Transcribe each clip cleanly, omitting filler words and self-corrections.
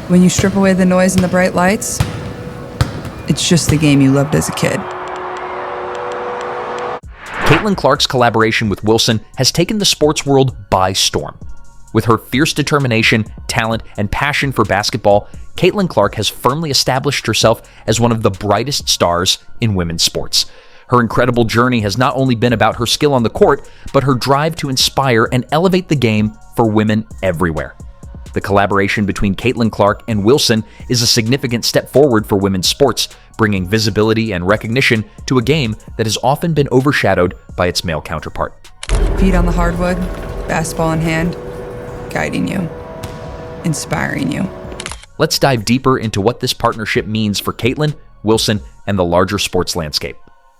When you strip away the noise and the bright lights, it's just the game you loved as a kid. Caitlyn Clark's collaboration with Wilson has taken the sports world by storm. With her fierce determination, talent, and passion for basketball, Caitlyn Clark has firmly established herself as one of the brightest stars in women's sports. Her incredible journey has not only been about her skill on the court, but her drive to inspire and elevate the game for women everywhere. The collaboration between Caitlyn Clark and Wilson is a significant step forward for women's sports, bringing visibility and recognition to a game that has often been overshadowed by its male counterpart. Feet on the hardwood, basketball in hand, guiding you, inspiring you. Let's dive deeper into what this partnership means for Caitlyn, Wilson, and the larger sports landscape.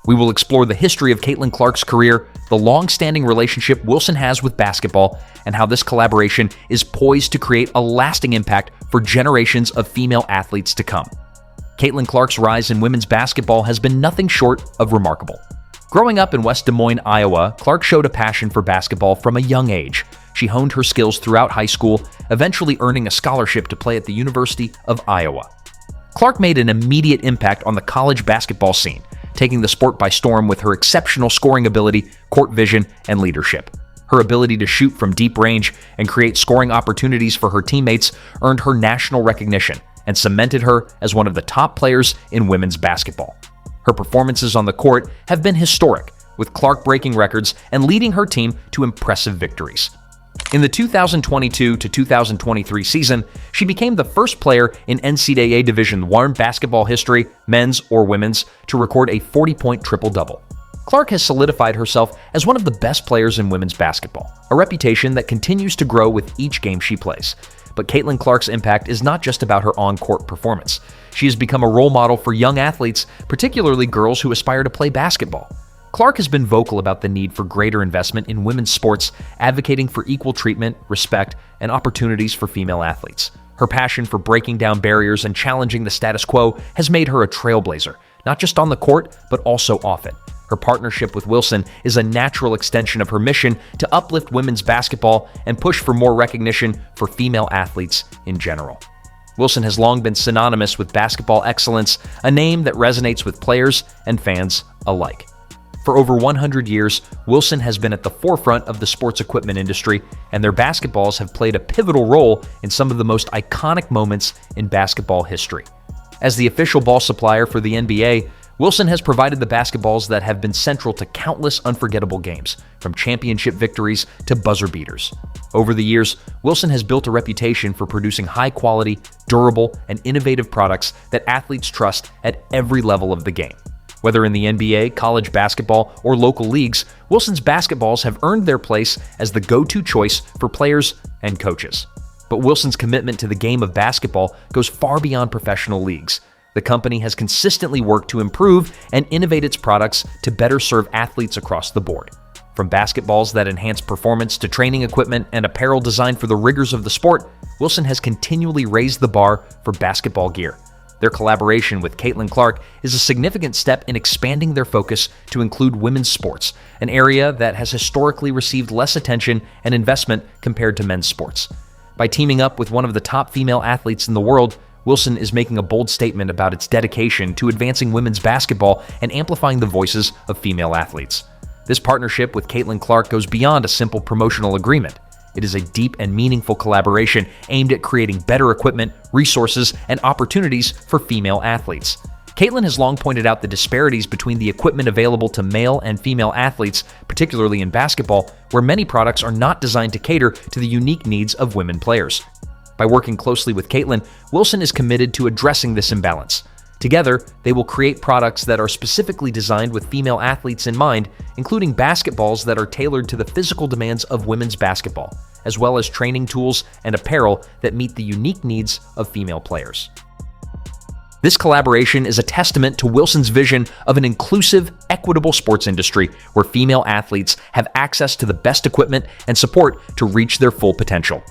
We will explore the history of Caitlyn Clark's career, the long-standing relationship Wilson has with basketball, and how this collaboration is poised to create a lasting impact for generations of female athletes to come. Caitlyn Clark's rise in women's basketball has been nothing short of remarkable. Growing up in West Des Moines, Iowa, Clark showed a passion for basketball from a young age. She honed her skills throughout high school, eventually earning a scholarship to play at the University of Iowa. Clark made an immediate impact on the college basketball scene, taking the sport by storm with her exceptional scoring ability, court vision, and leadership. Her ability to shoot from deep range and create scoring opportunities for her teammates earned her national recognition and cemented her as one of the top players in women's basketball. Her performances on the court have been historic, with Clark breaking records and leading her team to impressive victories. In the 2022 to 2023 season, she became the first player in NCAA Division I basketball history, men's or women's, to record a 40-point triple-double. Clark has solidified herself as one of the best players in women's basketball, a reputation that continues to grow with each game she plays. But Caitlyn Clark's impact is not just about her on-court performance. She has become a role model for young athletes, particularly girls who aspire to play basketball. Clark has been vocal about the need for greater investment in women's sports, advocating for equal treatment, respect, and opportunities for female athletes. Her passion for breaking down barriers and challenging the status quo has made her a trailblazer, not just on the court, but also off it. Her partnership with Wilson is a natural extension of her mission to uplift women's basketball and push for more recognition for female athletes in general. Wilson has long been synonymous with basketball excellence, a name that resonates with players and fans alike. For over 100 years, Wilson has been at the forefront of the sports equipment industry, and their basketballs have played a pivotal role in some of the most iconic moments in basketball history. As the official ball supplier for the NBA, Wilson has provided the basketballs that have been central to countless unforgettable games, from championship victories to buzzer beaters. Over the years, Wilson has built a reputation for producing high-quality, durable, and innovative products that athletes trust at every level of the game. Whether in the NBA, college basketball, or local leagues, Wilson's basketballs have earned their place as the go-to choice for players and coaches. But Wilson's commitment to the game of basketball goes far beyond professional leagues. The company has consistently worked to improve and innovate its products to better serve athletes across the board. From basketballs that enhance performance to training equipment and apparel designed for the rigors of the sport, Wilson has continually raised the bar for basketball gear. Their collaboration with Caitlyn Clark is a significant step in expanding their focus to include women's sports, an area that has historically received less attention and investment compared to men's sports. By teaming up with one of the top female athletes in the world, Wilson is making a bold statement about its dedication to advancing women's basketball and amplifying the voices of female athletes. This partnership with Caitlyn Clark goes beyond a simple promotional agreement. It is a deep and meaningful collaboration aimed at creating better equipment, resources, and opportunities for female athletes. Caitlyn has long pointed out the disparities between the equipment available to male and female athletes, particularly in basketball, where many products are not designed to cater to the unique needs of women players. By working closely with Caitlyn, Wilson is committed to addressing this imbalance. Together, they will create products that are specifically designed with female athletes in mind, including basketballs that are tailored to the physical demands of women's basketball, as well as training tools and apparel that meet the unique needs of female players. This collaboration is a testament to Wilson's vision of an inclusive, equitable sports industry where female athletes have access to the best equipment and support to reach their full potential.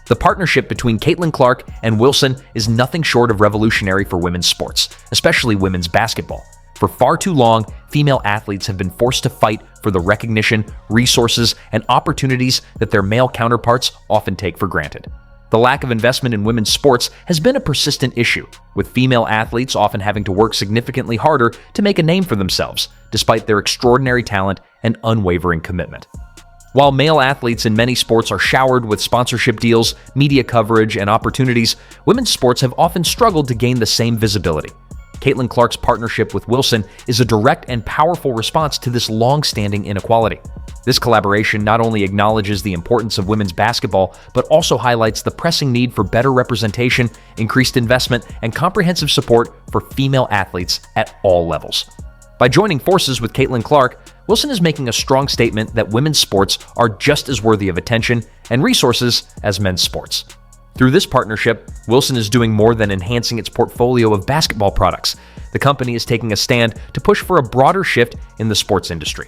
The partnership between Caitlyn Clark and Wilson is nothing short of revolutionary for women's sports, especially women's basketball. For far too long, female athletes have been forced to fight for the recognition, resources, and opportunities that their male counterparts often take for granted. The lack of investment in women's sports has been a persistent issue, with female athletes often having to work significantly harder to make a name for themselves, despite their extraordinary talent and unwavering commitment. While male athletes in many sports are showered with sponsorship deals, media coverage, and opportunities, women's sports have often struggled to gain the same visibility. Caitlyn Clark's partnership with Wilson is a direct and powerful response to this long-standing inequality. This collaboration not only acknowledges the importance of women's basketball, but also highlights the pressing need for better representation, increased investment, and comprehensive support for female athletes at all levels. By joining forces with Caitlyn Clark, Wilson is making a strong statement that women's sports are just as worthy of attention and resources as men's sports. Through this partnership, Wilson is doing more than enhancing its portfolio of basketball products. The company is taking a stand to push for a broader shift in the sports industry.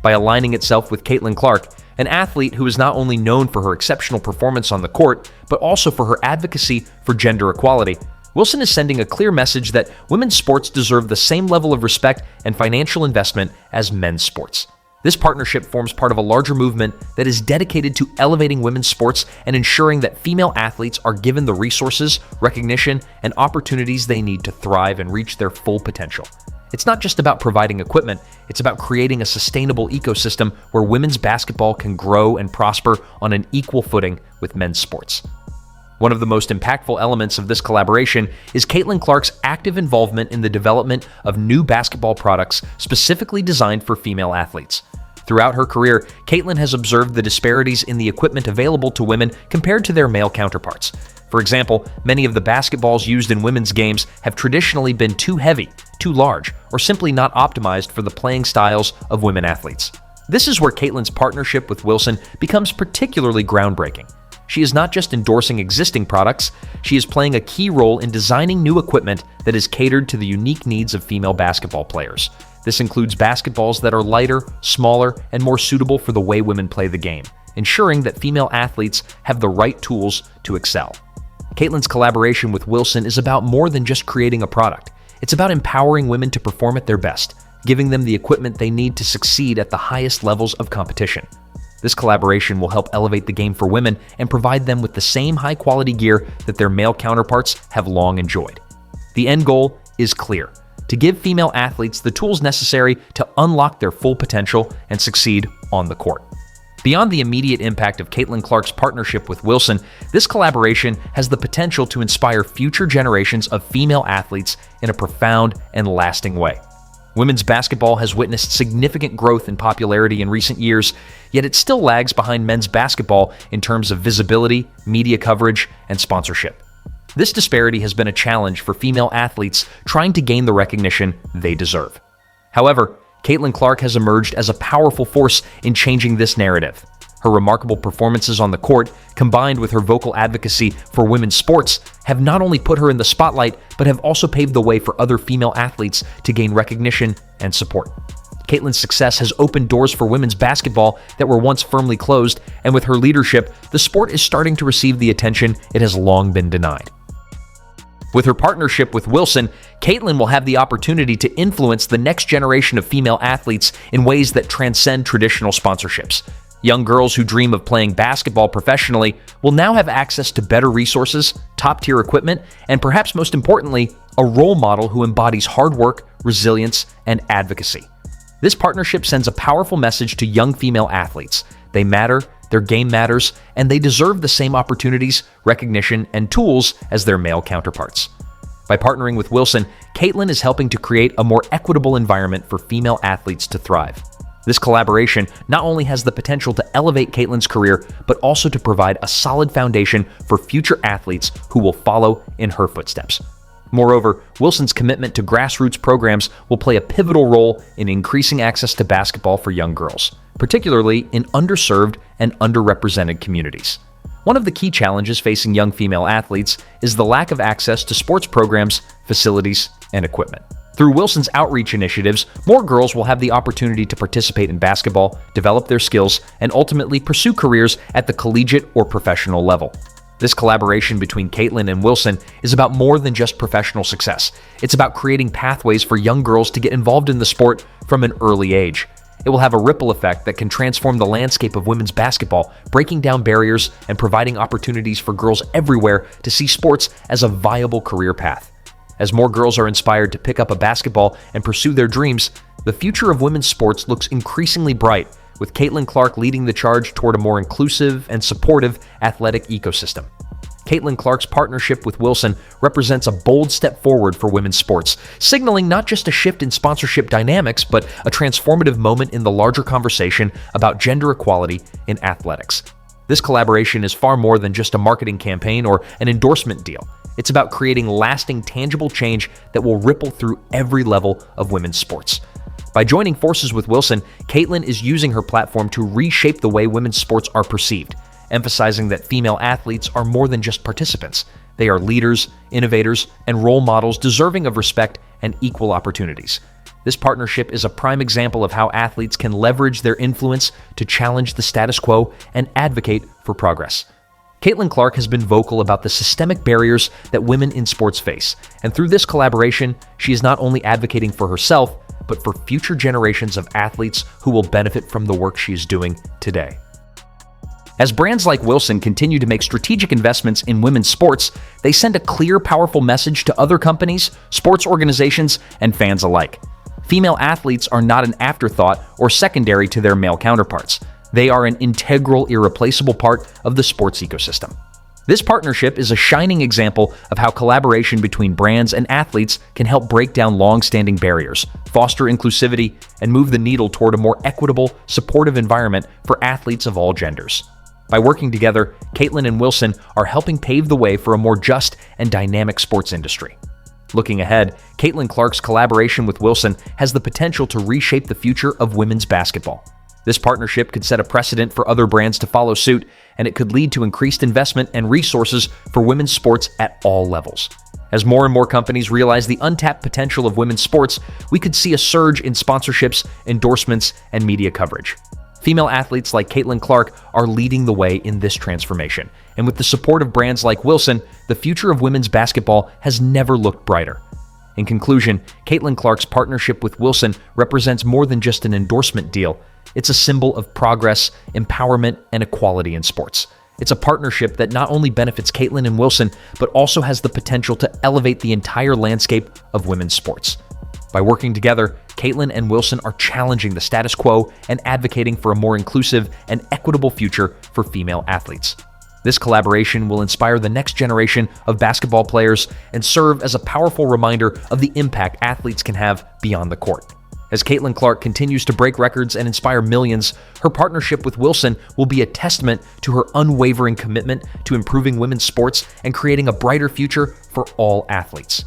By aligning itself with Caitlyn Clark, an athlete who is not only known for her exceptional performance on the court, but also for her advocacy for gender equality, Wilson is sending a clear message that women's sports deserve the same level of respect and financial investment as men's sports. This partnership forms part of a larger movement that is dedicated to elevating women's sports and ensuring that female athletes are given the resources, recognition, and opportunities they need to thrive and reach their full potential. It's not just about providing equipment, it's about creating a sustainable ecosystem where women's basketball can grow and prosper on an equal footing with men's sports. One of the most impactful elements of this collaboration is Caitlyn Clark's active involvement in the development of new basketball products specifically designed for female athletes. Throughout her career, Caitlyn has observed the disparities in the equipment available to women compared to their male counterparts. For example, many of the basketballs used in women's games have traditionally been too heavy, too large, or simply not optimized for the playing styles of women athletes. This is where Caitlyn's partnership with Wilson becomes particularly groundbreaking. She is not just endorsing existing products, she is playing a key role in designing new equipment that is catered to the unique needs of female basketball players. This includes basketballs that are lighter, smaller, and more suitable for the way women play the game, ensuring that female athletes have the right tools to excel. Caitlyn's collaboration with Wilson is about more than just creating a product. It's about empowering women to perform at their best, giving them the equipment they need to succeed at the highest levels of competition. This collaboration will help elevate the game for women and provide them with the same high-quality gear that their male counterparts have long enjoyed. The end goal is clear: to give female athletes the tools necessary to unlock their full potential and succeed on the court. Beyond the immediate impact of Caitlyn Clark's partnership with Wilson, this collaboration has the potential to inspire future generations of female athletes in a profound and lasting way. Women's basketball has witnessed significant growth in popularity in recent years, yet it still lags behind men's basketball in terms of visibility, media coverage, and sponsorship. This disparity has been a challenge for female athletes trying to gain the recognition they deserve. However, Caitlyn Clark has emerged as a powerful force in changing this narrative. Her remarkable performances on the court, combined with her vocal advocacy for women's sports, have not only put her in the spotlight, but have also paved the way for other female athletes to gain recognition and support. Caitlyn's success has opened doors for women's basketball that were once firmly closed, and with her leadership, the sport is starting to receive the attention it has long been denied. With her partnership with Wilson, Caitlyn will have the opportunity to influence the next generation of female athletes in ways that transcend traditional sponsorships. Young girls who dream of playing basketball professionally will now have access to better resources, top-tier equipment, and perhaps most importantly, a role model who embodies hard work, resilience, and advocacy. This partnership sends a powerful message to young female athletes. They matter, their game matters, and they deserve the same opportunities, recognition, and tools as their male counterparts. By partnering with Wilson, Caitlyn is helping to create a more equitable environment for female athletes to thrive. This collaboration not only has the potential to elevate Caitlyn's career, but also to provide a solid foundation for future athletes who will follow in her footsteps. Moreover, Wilson's commitment to grassroots programs will play a pivotal role in increasing access to basketball for young girls, particularly in underserved and underrepresented communities. One of the key challenges facing young female athletes is the lack of access to sports programs, facilities, and equipment. Through Wilson's outreach initiatives, more girls will have the opportunity to participate in basketball, develop their skills, and ultimately pursue careers at the collegiate or professional level. This collaboration between Caitlyn and Wilson is about more than just professional success. It's about creating pathways for young girls to get involved in the sport from an early age. It will have a ripple effect that can transform the landscape of women's basketball, breaking down barriers and providing opportunities for girls everywhere to see sports as a viable career path. As more girls are inspired to pick up a basketball and pursue their dreams, the future of women's sports looks increasingly bright, with Caitlyn Clark leading the charge toward a more inclusive and supportive athletic ecosystem. Caitlyn Clark's partnership with Wilson represents a bold step forward for women's sports, signaling not just a shift in sponsorship dynamics, but a transformative moment in the larger conversation about gender equality in athletics. This collaboration is far more than just a marketing campaign or an endorsement deal. It's about creating lasting, tangible change that will ripple through every level of women's sports. By joining forces with Wilson, Caitlyn is using her platform to reshape the way women's sports are perceived, emphasizing that female athletes are more than just participants. They are leaders, innovators, and role models deserving of respect and equal opportunities. This partnership is a prime example of how athletes can leverage their influence to challenge the status quo and advocate for progress. Caitlyn Clark has been vocal about the systemic barriers that women in sports face, and through this collaboration, she is not only advocating for herself, but for future generations of athletes who will benefit from the work she is doing today. As brands like Wilson continue to make strategic investments in women's sports, they send a clear, powerful message to other companies, sports organizations, and fans alike. Female athletes are not an afterthought or secondary to their male counterparts. They are an integral, irreplaceable part of the sports ecosystem. This partnership is a shining example of how collaboration between brands and athletes can help break down long-standing barriers, foster inclusivity, and move the needle toward a more equitable, supportive environment for athletes of all genders. By working together, Caitlyn and Wilson are helping pave the way for a more just and dynamic sports industry. Looking ahead, Caitlyn Clark's collaboration with Wilson has the potential to reshape the future of women's basketball. This partnership could set a precedent for other brands to follow suit, and it could lead to increased investment and resources for women's sports at all levels. As more and more companies realize the untapped potential of women's sports, we could see a surge in sponsorships, endorsements, and media coverage. Female athletes like Caitlyn Clark are leading the way in this transformation, and with the support of brands like Wilson, the future of women's basketball has never looked brighter. In conclusion, Caitlyn Clark's partnership with Wilson represents more than just an endorsement deal. It's a symbol of progress, empowerment, and equality in sports. It's a partnership that not only benefits Caitlyn and Wilson, but also has the potential to elevate the entire landscape of women's sports. By working together, Caitlyn and Wilson are challenging the status quo and advocating for a more inclusive and equitable future for female athletes. This collaboration will inspire the next generation of basketball players and serve as a powerful reminder of the impact athletes can have beyond the court. As Caitlyn Clark continues to break records and inspire millions, her partnership with Wilson will be a testament to her unwavering commitment to improving women's sports and creating a brighter future for all athletes.